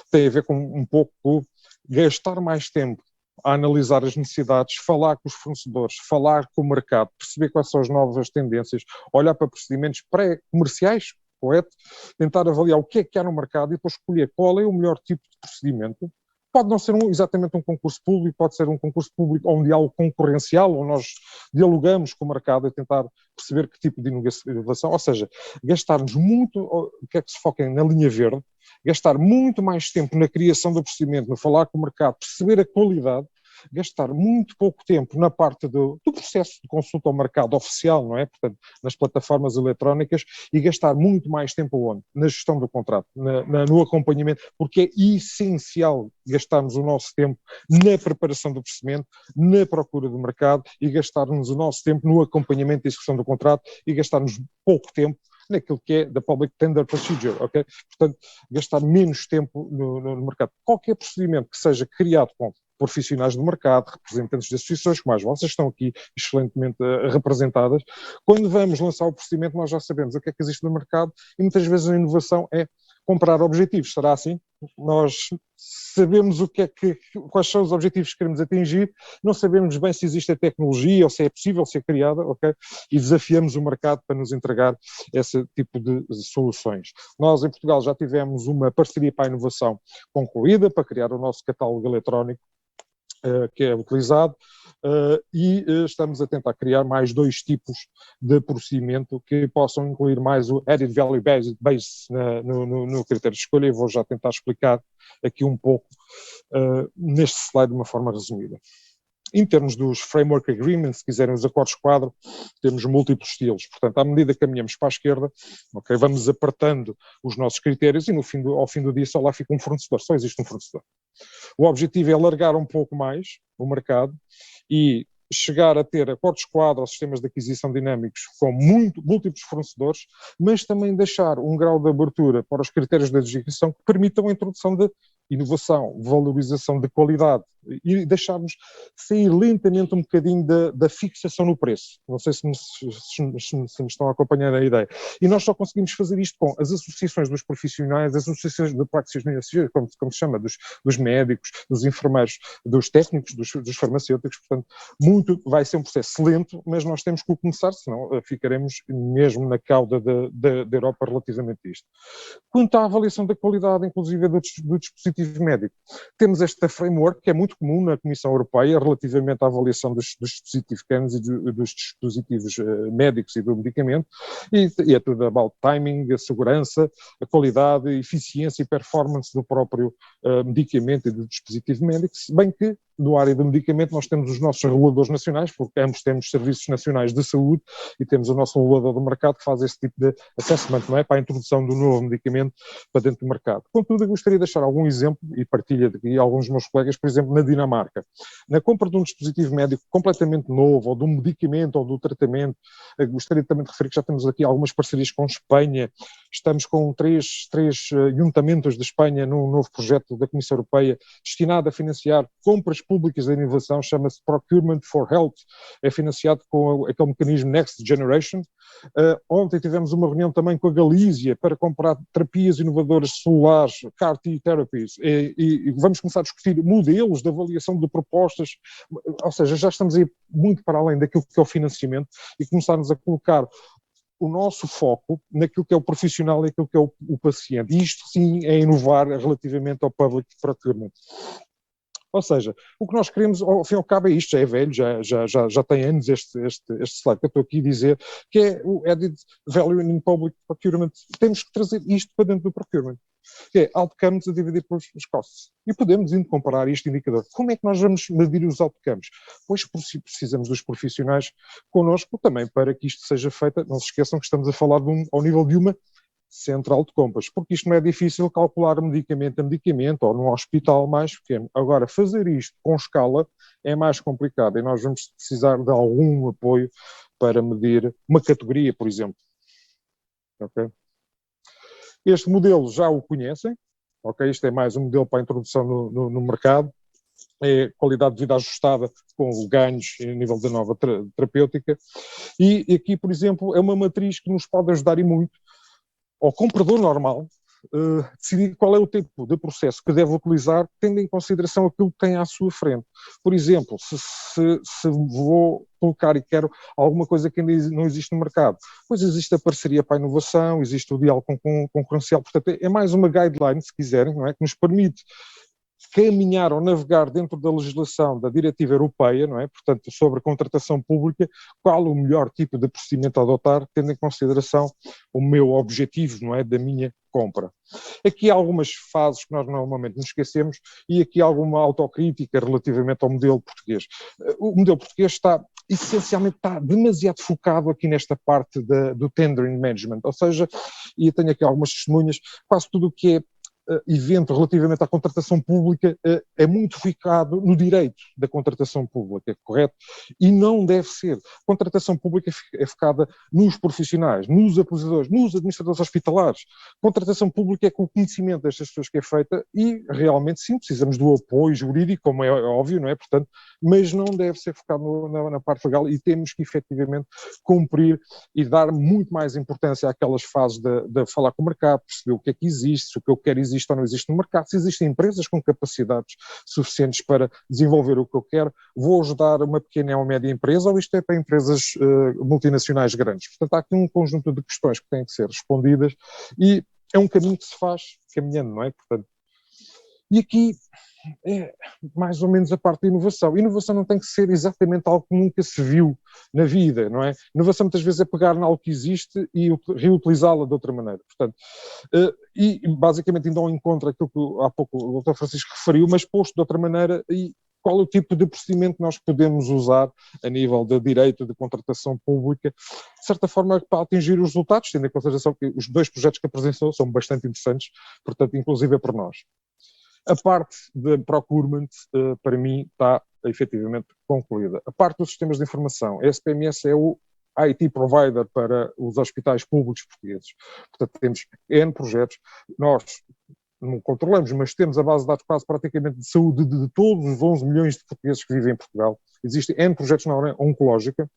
tem a ver com um pouco com gastar mais tempo a analisar as necessidades, falar com os fornecedores, falar com o mercado, perceber quais são as novas tendências, olhar para procedimentos pré-comerciais, correto? Tentar avaliar o que é que há no mercado e depois escolher qual é o melhor tipo de procedimento. Pode não ser exatamente um concurso público, pode ser um concurso público ou um diálogo concorrencial, onde nós dialogamos com o mercado a tentar perceber que tipo de inovação, ou seja, gastarmos muito, o que é que se foca na linha verde, gastar muito mais tempo na criação do procedimento, no falar com o mercado, perceber a qualidade, gastar muito pouco tempo na parte do processo de consulta ao mercado oficial, não é? Portanto, nas plataformas eletrónicas, e gastar muito mais tempo onde? Na gestão do contrato, no acompanhamento, porque é essencial gastarmos o nosso tempo na preparação do procedimento, na procura do mercado e gastarmos o nosso tempo no acompanhamento e execução do contrato e gastarmos pouco tempo naquilo que é da Public Tender Procedure, ok? Portanto, gastar menos tempo no mercado. Qualquer procedimento que seja criado com profissionais do mercado, representantes de associações, como as vossas estão aqui excelentemente representadas, quando vamos lançar o procedimento nós já sabemos o que é que existe no mercado e muitas vezes a inovação é comprar objetivos, será assim? Nós sabemos quais são os objetivos que queremos atingir, não sabemos bem se existe a tecnologia ou se é possível ser criada, ok? E desafiamos o mercado para nos entregar esse tipo de soluções. Nós em Portugal já tivemos uma parceria para a inovação concluída, para criar o nosso catálogo eletrónico, que é utilizado, e estamos a tentar criar mais 2 tipos de procedimento que possam incluir mais o Added Value Base no critério de escolha, e vou já tentar explicar aqui um pouco neste slide de uma forma resumida. Em termos dos Framework Agreements, se quiserem os acordos quadro, temos múltiplos estilos. Portanto, à medida que caminhamos para a esquerda, okay, vamos apertando os nossos critérios e ao fim do dia só lá fica um fornecedor, só existe um fornecedor. O objetivo é alargar um pouco mais o mercado e chegar a ter acordos quadro ou sistemas de aquisição dinâmicos com múltiplos fornecedores, mas também deixar um grau de abertura para os critérios de adjudicação que permitam a introdução de inovação, valorização de qualidade e deixarmos sair lentamente um bocadinho da fixação no preço. Não sei se me estão a acompanhar a ideia. E nós só conseguimos fazer isto com as associações dos profissionais, as associações de practitioners, como se chama, dos médicos, dos enfermeiros, dos técnicos, dos farmacêuticos. Portanto, vai ser um processo lento, mas nós temos que começar, senão ficaremos mesmo na cauda da Europa relativamente a isto. Quanto à avaliação da qualidade, inclusive do dispositivo médico, temos esta framework que é muito comum na Comissão Europeia relativamente à avaliação dos dispositivos CANS e dos dispositivos médicos e do medicamento, e é tudo about timing, a segurança, a qualidade, a eficiência e performance do próprio medicamento e do dispositivo médico, se bem que no área do medicamento nós temos os nossos reguladores nacionais, porque ambos temos serviços nacionais de saúde e temos o nosso regulador do mercado que faz esse tipo de assessment, não é? Para a introdução do novo medicamento para dentro do mercado. Contudo, eu gostaria de deixar algum exemplo e partilha de alguns dos meus colegas, por exemplo, na Dinamarca. Na compra de um dispositivo médico completamente novo, ou de um medicamento, ou do tratamento, gostaria também de referir que já temos aqui algumas parcerias com Espanha, estamos com três juntamentos de Espanha num novo projeto da Comissão Europeia destinado a financiar compras públicas de inovação, chama-se Procurement for Health, é financiado com aquele mecanismo Next Generation. Ontem tivemos uma reunião também com a Galícia para comprar terapias inovadoras celulares, CAR-T therapies, e vamos começar a discutir modelos de avaliação de propostas, ou seja, já estamos aí muito para além daquilo que é o financiamento e começarmos a colocar o nosso foco naquilo que é o profissional e naquilo que é o paciente. E isto sim é inovar relativamente ao public procurement. Ou seja, o que nós queremos, ao fim e ao cabo, é isto, já é velho, já tem anos este slide que eu estou aqui a dizer, que é o Added Value in Public Procurement. Temos que trazer isto para dentro do procurement, que é outcomes a dividir pelos costs. E podemos comparar este indicador. Como é que nós vamos medir os outcomes? Pois precisamos dos profissionais connosco também para que isto seja feito. Não se esqueçam que estamos a falar ao nível de uma central de compras, porque isto não é difícil calcular medicamento a medicamento ou num hospital mais pequeno. Agora, fazer isto com escala é mais complicado e nós vamos precisar de algum apoio para medir uma categoria, por exemplo. Okay? Este modelo já o conhecem, okay? Isto é mais um modelo para a introdução no mercado, é qualidade de vida ajustada com ganhos a nível da nova terapêutica, e aqui, por exemplo, é uma matriz que nos pode ajudar e muito ao comprador normal, decidir qual é o tipo de processo que deve utilizar, tendo em consideração aquilo que tem à sua frente. Por exemplo, se vou colocar e quero alguma coisa que ainda não existe no mercado, pois existe a parceria para a inovação, existe o diálogo concorrencial, portanto é mais uma guideline, se quiserem, não é? Que nos permite caminhar ou navegar dentro da legislação da diretiva europeia, não é? Portanto, sobre a contratação pública, qual o melhor tipo de procedimento a adotar, tendo em consideração o meu objetivo, não é? Da minha compra. Aqui há algumas fases que nós normalmente nos esquecemos e aqui há alguma autocrítica relativamente ao modelo português. O modelo português essencialmente está demasiado focado aqui nesta parte do tendering management, ou seja, e eu tenho aqui algumas testemunhas, quase tudo o que é evento relativamente à contratação pública é muito focado no direito da contratação pública, correto? E não deve ser. A contratação pública é focada nos profissionais, nos apoiadores, nos administradores hospitalares. A contratação pública é com o conhecimento destas pessoas que é feita e realmente sim, precisamos do apoio jurídico, como é óbvio, não é? Portanto, mas não deve ser focado na parte legal e temos que efetivamente cumprir e dar muito mais importância àquelas fases de falar com o mercado, perceber o que é que existe, se o que eu quero existe ou não existe no mercado, se existem empresas com capacidades suficientes para desenvolver o que eu quero, vou ajudar uma pequena ou média empresa ou isto é para empresas multinacionais grandes. Portanto, há aqui um conjunto de questões que têm que ser respondidas e é um caminho que se faz caminhando, não é? Portanto, e aqui é mais ou menos a parte da inovação. Inovação não tem que ser exatamente algo que nunca se viu na vida, não é? Inovação muitas vezes é pegar em algo que existe e reutilizá-la de outra maneira. Portanto, e basicamente ainda ao encontro aquilo que há pouco o Dr. Francisco referiu, mas posto de outra maneira, e qual é o tipo de procedimento nós podemos usar a nível de direito de contratação pública, de certa forma para atingir os resultados, tendo em consideração que os 2 projetos que apresentou são bastante interessantes, portanto, inclusive é para nós. A parte de procurement, para mim, está efetivamente concluída. A parte dos sistemas de informação, a SPMS é o IT provider para os hospitais públicos portugueses. Portanto, temos N projetos, nós não controlamos, mas temos a base de dados quase praticamente de saúde de todos os 11 milhões de portugueses que vivem em Portugal. Existem N projetos na área oncológica,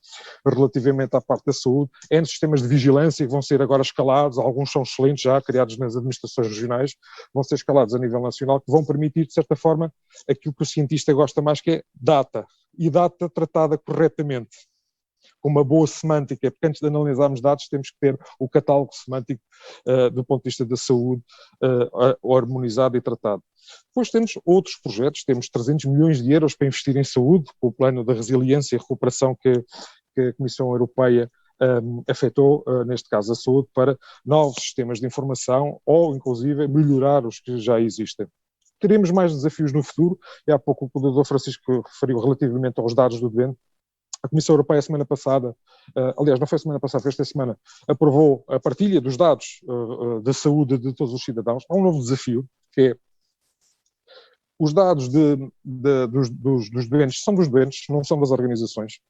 relativamente à parte da saúde, N sistemas de vigilância que vão ser agora escalados, alguns são excelentes já, criados nas administrações regionais, vão ser escalados a nível nacional, que vão permitir, de certa forma, aquilo que o cientista gosta mais, que é data, e data tratada corretamente, com uma boa semântica, porque antes de analisarmos dados temos que ter o catálogo semântico do ponto de vista da saúde harmonizado e tratado. Depois temos outros projetos, temos 300 milhões de euros para investir em saúde, com o plano da resiliência e recuperação que a Comissão Europeia afetou, neste caso a saúde, para novos sistemas de informação ou, inclusive, melhorar os que já existem. Teremos mais desafios no futuro, e há pouco o Dr. Francisco referiu relativamente aos dados do doente. A Comissão Europeia, a semana passada, aliás, não foi a semana passada, foi esta semana, aprovou a partilha dos dados da saúde de todos os cidadãos. Há um novo desafio, que é os dados dos doentes são dos doentes, não são das organizações.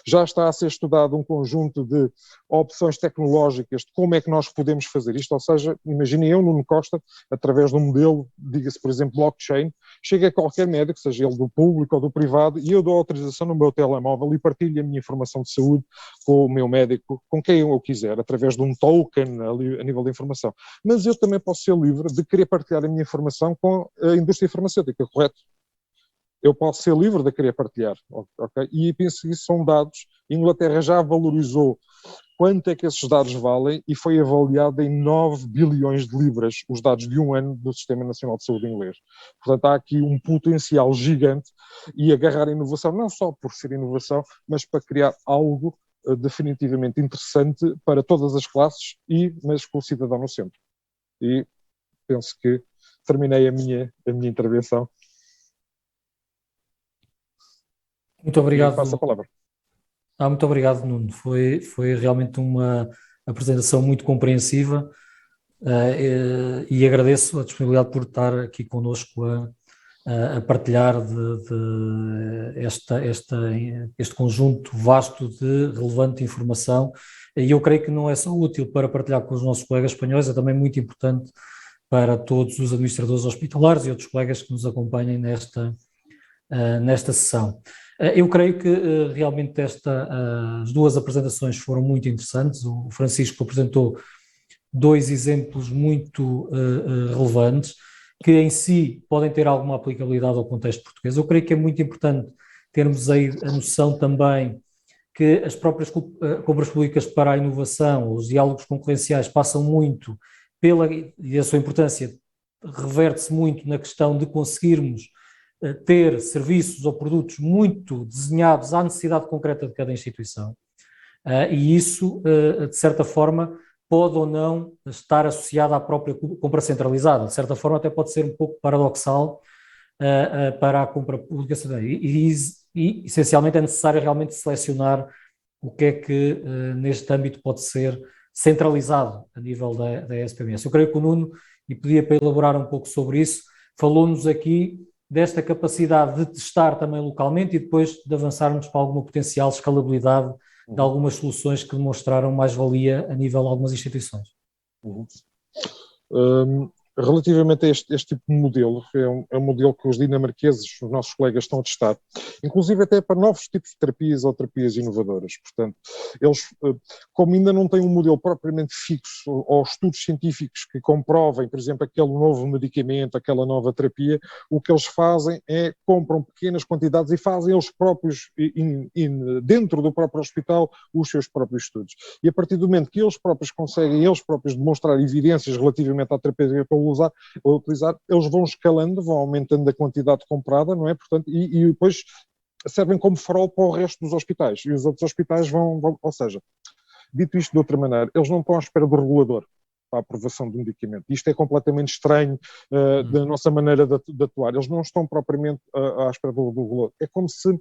Já está a ser estudado um conjunto de opções tecnológicas de como é que nós podemos fazer isto, ou seja, imaginem eu, Nuno Costa, através de um modelo, diga-se por exemplo blockchain, chega a qualquer médico, seja ele do público ou do privado, e eu dou autorização no meu telemóvel e partilho a minha informação de saúde com o meu médico, com quem eu quiser, através de um token a nível de informação. Mas eu também posso ser livre de querer partilhar a minha informação com a indústria farmacêutica, correto? Eu posso ser livre de querer partilhar, ok? E penso que isso são dados. A Inglaterra já valorizou quanto é que esses dados valem e foi avaliado em 9 bilhões de libras os dados de um ano do Sistema Nacional de Saúde inglês. Portanto, há aqui um potencial gigante e agarrar a inovação, não só por ser inovação, mas para criar algo definitivamente interessante para todas as classes mas com o cidadão no centro. E penso que terminei a minha intervenção. Muito obrigado. Passo a palavra. Muito obrigado, Nuno. Foi realmente uma apresentação muito compreensiva e agradeço a disponibilidade por estar aqui connosco a partilhar este conjunto vasto de relevante informação. E eu creio que não é só útil para partilhar com os nossos colegas espanhóis, é também muito importante para todos os administradores hospitalares e outros colegas que nos acompanhem nesta sessão. Eu creio que realmente as duas apresentações foram muito interessantes. O Francisco apresentou dois exemplos muito relevantes, que em si podem ter alguma aplicabilidade ao contexto português. Eu creio que é muito importante termos aí a noção também que as próprias compras públicas para a inovação, os diálogos concorrenciais passam muito e a sua importância reverte-se muito na questão de conseguirmos ter serviços ou produtos muito desenhados à necessidade concreta de cada instituição. E isso, de certa forma, pode ou não estar associado à própria compra centralizada. De certa forma, até pode ser um pouco paradoxal para a compra pública. E essencialmente, é necessário realmente selecionar o que é que, neste âmbito, pode ser centralizado a nível da SPMS. Eu creio que o Nuno, e pedia para elaborar um pouco sobre isso, falou-nos aqui desta capacidade de testar também localmente e depois de avançarmos para alguma potencial escalabilidade de algumas soluções que demonstraram mais-valia a nível de algumas instituições. Relativamente a este tipo de modelo, é um modelo que os dinamarqueses, os nossos colegas, estão a testar, inclusive até para novos tipos de terapias ou terapias inovadoras. Portanto, eles, como ainda não têm um modelo propriamente fixo ou estudos científicos que comprovem, por exemplo, aquele novo medicamento, aquela nova terapia, o que eles fazem é compram pequenas quantidades e fazem eles próprios, dentro do próprio hospital, os seus próprios estudos. E a partir do momento que eles próprios conseguem, eles próprios demonstrar evidências relativamente à terapia que utilizar, eles vão escalando, vão aumentando a quantidade comprada, não é? Portanto, e depois servem como farol para o resto dos hospitais. E os outros hospitais vão, ou seja, dito isto de outra maneira, eles não estão à espera do regulador para a aprovação do medicamento. Isto é completamente estranho da nossa maneira de atuar. Eles não estão propriamente à espera do regulador. É como se,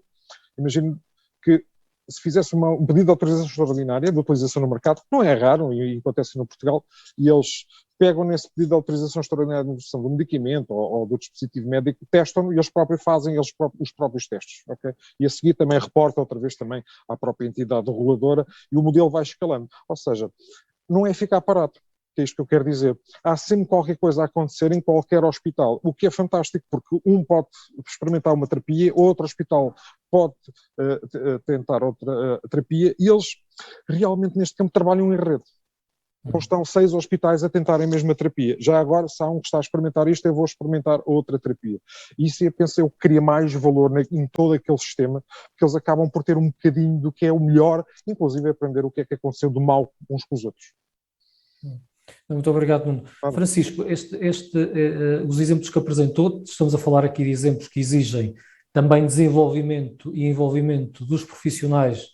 imagino que se fizesse um pedido de autorização extraordinária de utilização no mercado, que não é raro e acontece no Portugal, e eles pegam nesse pedido de autorização extraordinária de utilização do medicamento ou do dispositivo médico, testam e eles próprios fazem os próprios testes. Okay? E a seguir também reporta outra vez também à própria entidade reguladora e o modelo vai escalando. Ou seja, não é ficar parado. Que é isto que eu quero dizer. Há sempre qualquer coisa a acontecer em qualquer hospital, o que é fantástico, porque um pode experimentar uma terapia, outro hospital pode tentar outra terapia, e eles realmente neste campo trabalham em rede. Então estão 6 hospitais a tentarem a mesma terapia. Já agora, se há um que está a experimentar isto, eu vou experimentar outra terapia. E isso, eu penso, eu cria mais valor em todo aquele sistema, porque eles acabam por ter um bocadinho do que é o melhor, inclusive aprender o que é que aconteceu de mal uns com os outros. Muito obrigado, Nuno. Francisco, os exemplos que apresentou, estamos a falar aqui de exemplos que exigem também desenvolvimento e envolvimento dos profissionais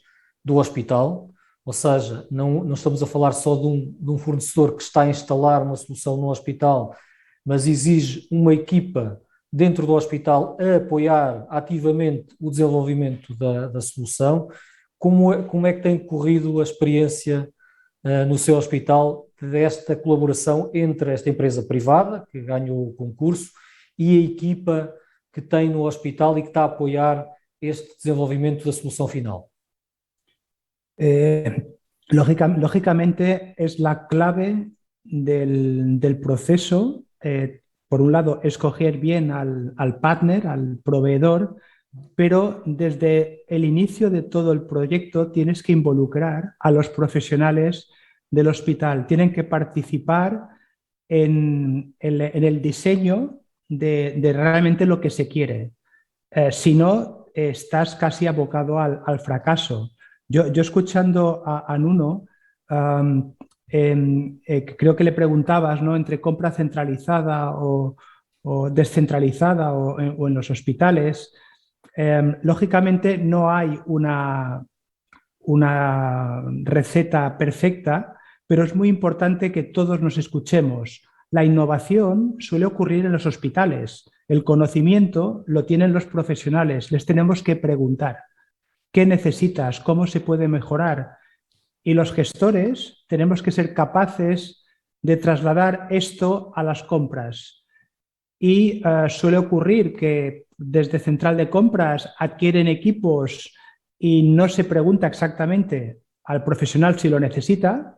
do hospital, ou seja, não estamos a falar só de um fornecedor que está a instalar uma solução no hospital, mas exige uma equipa dentro do hospital a apoiar ativamente o desenvolvimento da solução. Como é que tem corrido a experiência no seu hospital desta colaboração entre esta empresa privada, que ganhou o concurso, e a equipa que tem no hospital e que está a apoiar este desenvolvimento da solução final? Lógicamente es la clave del proceso, por un lado, escoger bien al partner, al proveedor, pero desde el inicio de todo el proyecto tienes que involucrar a los profesionales del hospital. Tienen que participar en el diseño de realmente lo que se quiere. Si no, estás casi abocado al fracaso. Yo escuchando a Nuno, creo que le preguntabas, ¿no?, entre compra centralizada o descentralizada o en los hospitales. Lógicamente no hay una receta perfecta, pero es muy importante que todos nos escuchemos. La innovación suele ocurrir en los hospitales. El conocimiento lo tienen los profesionales. Les tenemos que preguntar qué necesitas, cómo se puede mejorar. Y los gestores tenemos que ser capaces de trasladar esto a las compras. Y suele ocurrir que desde central de compras adquieren equipos y no se pregunta exactamente al profesional si lo necesita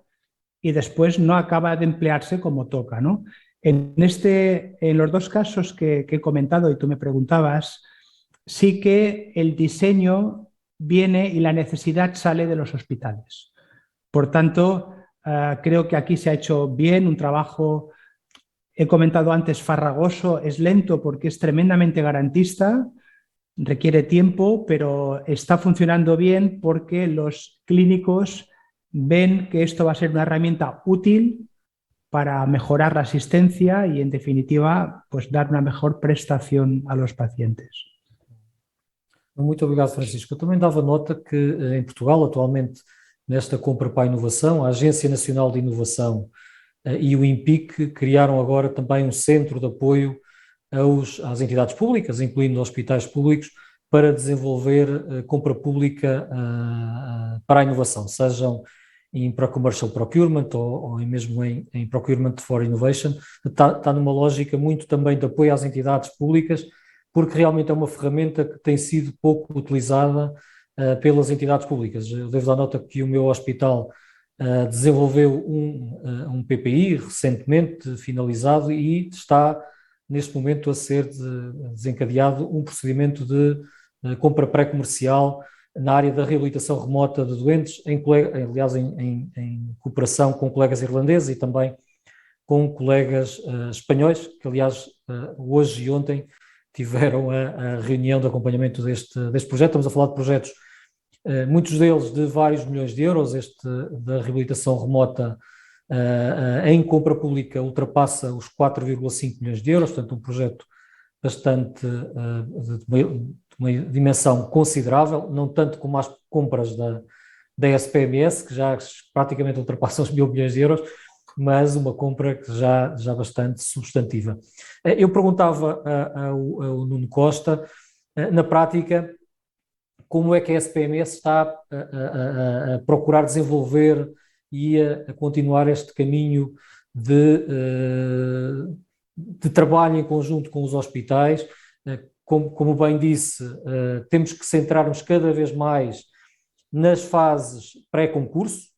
y después no acaba de emplearse como toca, ¿no? En los dos casos que he comentado y tú me preguntabas, sí que el diseño viene y la necesidad sale de los hospitales. Por tanto, Creo que aquí se ha hecho bien un trabajo, he comentado antes, farragoso, es lento porque es tremendamente garantista, requiere tiempo, pero está funcionando bien porque los clínicos ven que esto va a ser una herramienta útil para mejorar la asistencia y, en definitiva, pues dar una mejor prestación a los pacientes. Muito obrigado, Francisco. Eu também dava nota que em Portugal, atualmente, nesta compra para a inovação, a Agência Nacional de Inovação e o INPIC criaram agora também um centro de apoio às entidades públicas, incluindo hospitais públicos, para desenvolver compra pública para a inovação, sejam em commercial procurement ou mesmo em procurement for innovation. Está numa lógica muito também de apoio às entidades públicas, porque realmente é uma ferramenta que tem sido pouco utilizada pelas entidades públicas. Eu devo dar nota que o meu hospital desenvolveu um PPI recentemente finalizado e está neste momento a ser desencadeado um procedimento de compra pré-comercial na área da reabilitação remota de doentes, aliás em cooperação com colegas irlandeses e também com colegas espanhóis, que aliás hoje e ontem tiveram a reunião de acompanhamento deste projeto. Estamos a falar de projetos, muitos deles de vários milhões de euros. Este da reabilitação remota em compra pública ultrapassa os 4,5 milhões de euros, portanto um projeto bastante de uma dimensão considerável, não tanto como as compras da SPMS, que já praticamente ultrapassam os 1.000 milhões de euros, mas uma compra que já bastante substantiva. Eu perguntava ao Nuno Costa, na prática, como é que a SPMS está a procurar desenvolver e a continuar este caminho de trabalho em conjunto com os hospitais. Como bem disse, temos que centrar-nos cada vez mais nas fases pré-concurso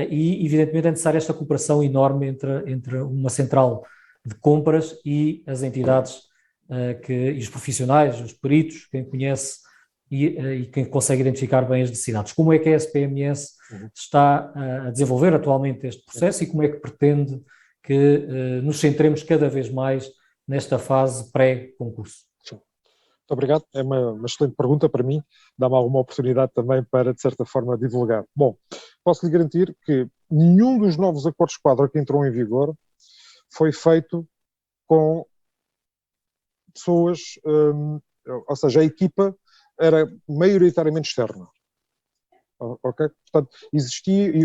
e, evidentemente, é necessária esta cooperação enorme entre uma central de compras e as entidades e os profissionais, os peritos, quem conhece e quem consegue identificar bem as necessidades. Como é que a SPMS está a desenvolver atualmente este processo e como é que pretende que nos centremos cada vez mais nesta fase pré-concurso? Muito obrigado, é uma excelente pergunta para mim, dá-me alguma oportunidade também para, de certa forma, divulgar. Bom, posso lhe garantir que nenhum dos novos acordos quadro que entrou em vigor foi feito com pessoas, ou seja, a equipa era maioritariamente externa. Ok? Portanto,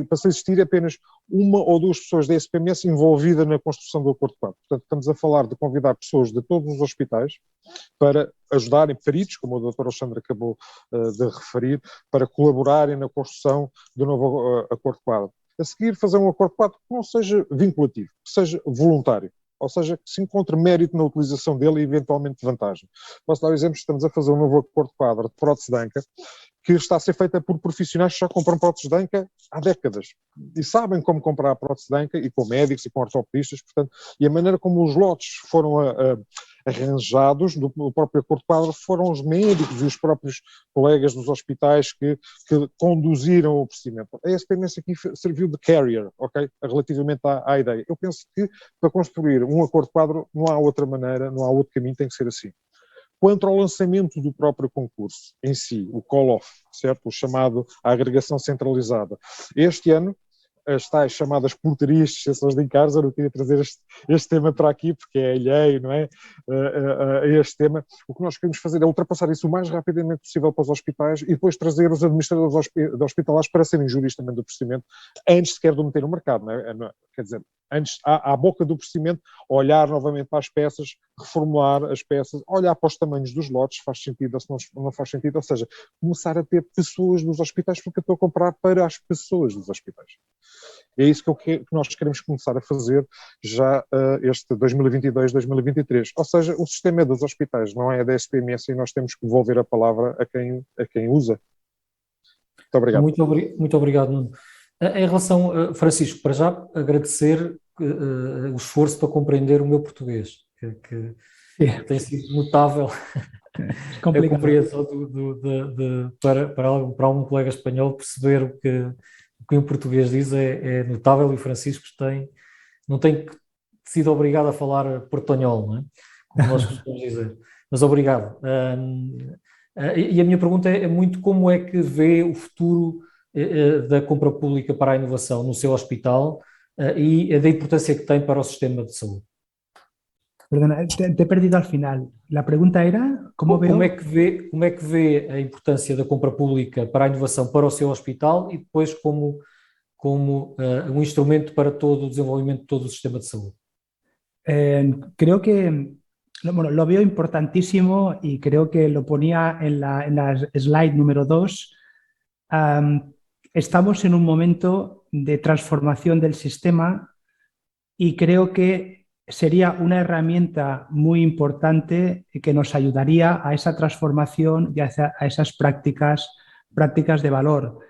passou a existir apenas uma ou duas pessoas da SPMS envolvidas na construção do acordo quadro. Portanto, estamos a falar de convidar pessoas de todos os hospitais para ajudarem, peritos, como o Dr. Alexandre acabou de referir, para colaborarem na construção do novo acordo quadro. A seguir, fazer um acordo quadro que não seja vinculativo, que seja voluntário. Ou seja, que se encontre mérito na utilização dele e eventualmente vantagem. Posso dar um exemplo, estamos a fazer um novo acordo quadro de prótese de anca, que está a ser feita por profissionais que já compram próteses de anca há décadas e sabem como comprar a prótese de anca, e com médicos e com ortopedistas, portanto, e a maneira como os lotes foram arranjados do próprio acordo quadro foram os médicos e os próprios colegas dos hospitais que conduziram o procedimento. A SPMS aqui serviu de carrier, ok? Relativamente à ideia. Eu penso que para construir um acordo quadro não há outra maneira, não há outro caminho, tem que ser assim. Quanto ao lançamento do próprio concurso em si, o call-off, certo? O chamado a agregação centralizada. Este ano, as tais chamadas portarias de exceções de encargos, eu não queria trazer este tema para aqui, porque é alheio, não é? Este tema. O que nós queremos fazer é ultrapassar isso o mais rapidamente possível para os hospitais e depois trazer os administradores hospitalares para serem juristas também do procedimento, antes sequer de o meter no mercado, não é? Quer dizer, antes, à boca do procedimento, olhar novamente para as peças, reformular as peças, olhar para os tamanhos dos lotes, faz sentido ou se não faz sentido, ou seja, começar a ter pessoas nos hospitais, porque eu estou a comprar para as pessoas dos hospitais. É isso que nós queremos começar a fazer já este 2022-2023. Ou seja, o sistema é dos hospitais, não é da SPMS, e nós temos que devolver a palavra a quem usa. Muito obrigado. Muito obrigado, Nuno. Em relação, Francisco, para já agradecer o esforço para compreender o meu português, que tem sido notável a compreensão para um colega espanhol perceber o que em português diz é notável, e o Francisco não tem sido obrigado a falar portanhol, não é? Como nós costumamos dizer. Mas obrigado. E a minha pergunta é muito como é que vê o futuro da compra pública para a inovação no seu hospital e da importância que tem para o sistema de saúde. Perdona, te he perdido al final. La pregunta era, ¿cómo veo? Como é que vê a importância da compra pública para a inovação para o seu hospital e depois como um instrumento para todo o desenvolvimento de todo o sistema de saúde? Creo que bueno, lo veo importantísimo y creo que lo ponía en la slide número 2. Estamos en un momento de transformación del sistema y creo que sería una herramienta muy importante que nos ayudaría a esa transformación y a esas prácticas de valor.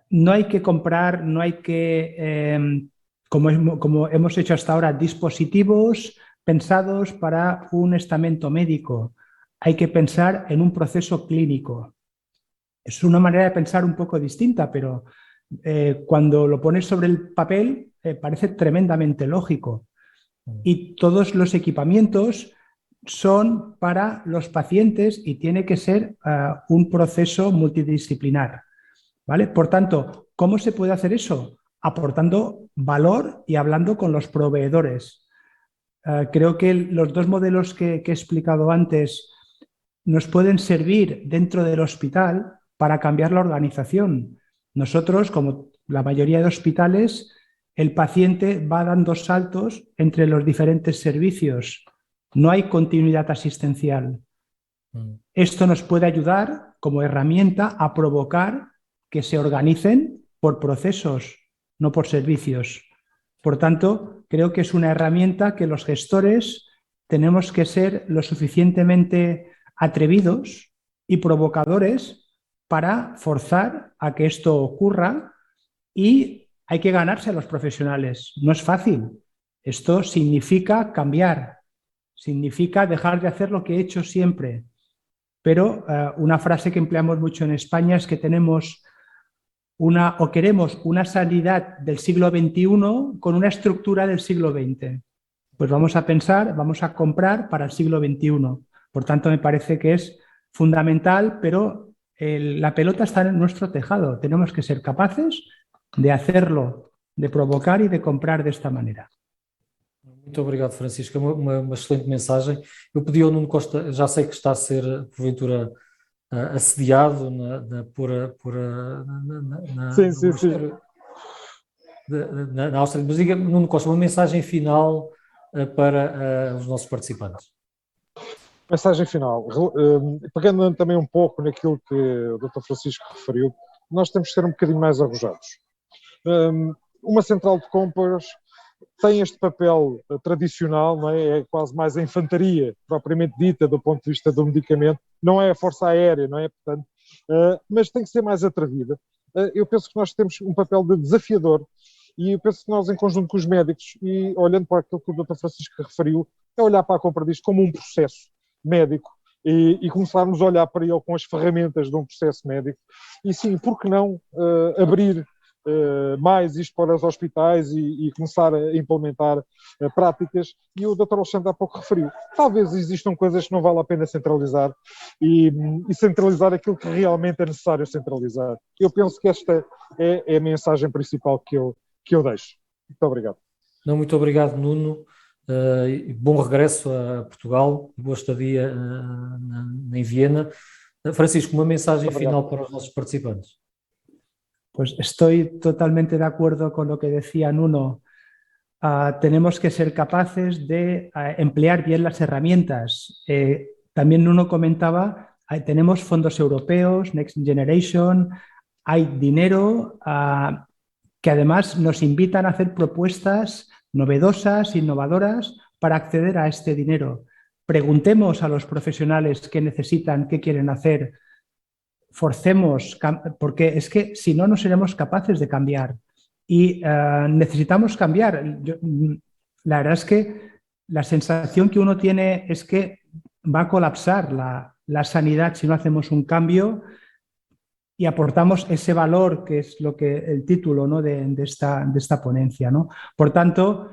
No hay que comprar, no hay que, como hemos hecho hasta ahora, dispositivos pensados para un estamento médico. Hay que pensar en un proceso clínico. Es una manera de pensar un poco distinta, pero cuando lo pones sobre el papel parece tremendamente lógico. Y todos los equipamientos son para los pacientes y tiene que ser un proceso multidisciplinar, ¿vale? Por tanto, ¿cómo se puede hacer eso? Aportando valor y hablando con los proveedores. Creo que los dos modelos que he explicado antes nos pueden servir dentro del hospital para cambiar la organización. Nosotros, como la mayoría de hospitales, el paciente va dando saltos entre los diferentes servicios. No hay continuidad asistencial. Esto nos puede ayudar como herramienta a provocar que se organicen por procesos, no por servicios. Por tanto, creo que es una herramienta que los gestores tenemos que ser lo suficientemente atrevidos y provocadores para forzar a que esto ocurra, y hay que ganarse a los profesionales. No es fácil. Esto significa cambiar, significa dejar de hacer lo que he hecho siempre. Pero una frase que empleamos mucho en España es que queremos una sanidad del siglo XXI con una estructura del siglo XX. Pues vamos a pensar, vamos a comprar para el siglo XXI. Por tanto, me parece que es fundamental, pero la pelota está en nuestro tejado. Tenemos que ser capaces de hacerlo, de provocar e de comprar desta maneira. Muito obrigado, Francisco. É uma excelente mensagem. Eu pedi ao Nuno Costa, já sei que está a ser, porventura, assediado na Áustria, mas diga, Nuno Costa, uma mensagem final para os nossos participantes. Mensagem final. Pegando também um pouco naquilo que o Dr. Francisco referiu, nós temos que ser um bocadinho mais arrojados. Uma central de compras tem este papel tradicional, não é? É quase mais a infantaria propriamente dita do ponto de vista do medicamento, não é a força aérea, não é? Portanto, mas tem que ser mais atrevida. Eu penso que nós temos um papel de desafiador, e eu penso que nós, em conjunto com os médicos, e olhando para aquilo que o Dr. Francisco referiu, é olhar para a compra disto como um processo médico e começarmos a olhar para ele com as ferramentas de um processo médico. E sim, por que não abrir mais isto para os hospitais e começar a implementar práticas? E o Dr. Alexandre há pouco referiu, talvez existam coisas que não vale a pena centralizar e centralizar aquilo que realmente é necessário centralizar. Eu penso que esta é a mensagem principal que eu deixo. Muito obrigado. Não, muito obrigado, Nuno. Bom regresso a Portugal, boa estadia em Viena. Francisco, uma mensagem final para os nossos participantes. Pues estoy totalmente de acuerdo con lo que decía Nuno. Tenemos que ser capaces de emplear bien las herramientas. También Nuno comentaba, tenemos fondos europeos, Next Generation, hay dinero que además nos invitan a hacer propuestas novedosas, innovadoras para acceder a este dinero. Preguntemos a los profesionales qué necesitan, qué quieren hacer. Forcemos, porque es que si no, no seremos capaces de cambiar. Y necesitamos cambiar. La verdad es que la sensación que uno tiene es que va a colapsar la sanidad si no hacemos un cambio. y aportamos ese valor que es lo que el título, ¿no?, de esta ponencia, ¿no? Por tanto,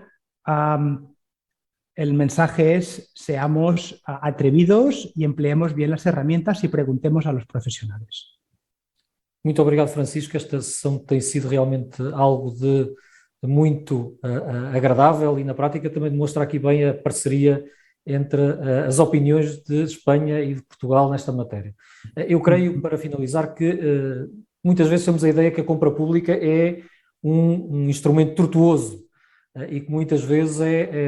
el mensaje es: seamos atrevidos y empleemos bien las herramientas y preguntemos a los profesionales. Muito obrigado, Francisco. Esta sessão tem sido realmente algo de muito agradável e, na prática, também demonstra aqui bem a parceria entre as opiniões de Espanha e de Portugal nesta matéria. Eu creio, para finalizar, que muitas vezes temos a ideia que a compra pública é um instrumento tortuoso e que muitas vezes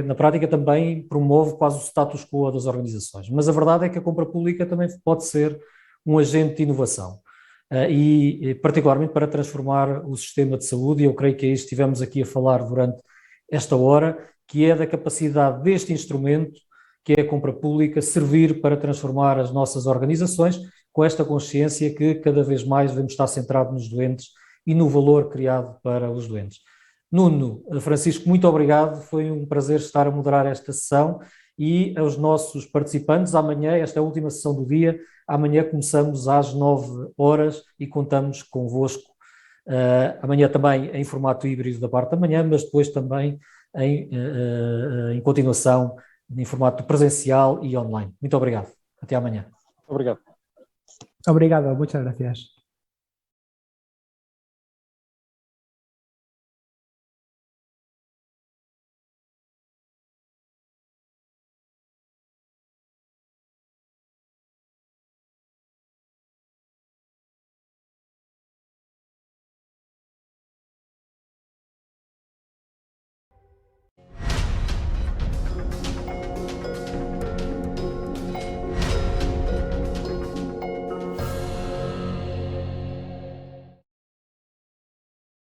na prática também promove quase o status quo das organizações. Mas a verdade é que a compra pública também pode ser um agente de inovação. E particularmente para transformar o sistema de saúde, e eu creio que é isso que estivemos aqui a falar durante esta hora, que é da capacidade deste instrumento, que é a compra pública, servir para transformar as nossas organizações, com esta consciência que cada vez mais devemos estar centrados nos doentes e no valor criado para os doentes. Nuno, Francisco, muito obrigado, foi um prazer estar a moderar esta sessão, e aos nossos participantes, amanhã, esta é a última sessão do dia, amanhã começamos às 9 horas e contamos convosco. Amanhã também em formato híbrido da parte da manhã, mas depois também em continuação em formato presencial e online. Muito obrigado. Até amanhã. Obrigado. Obrigado, muchas gracias.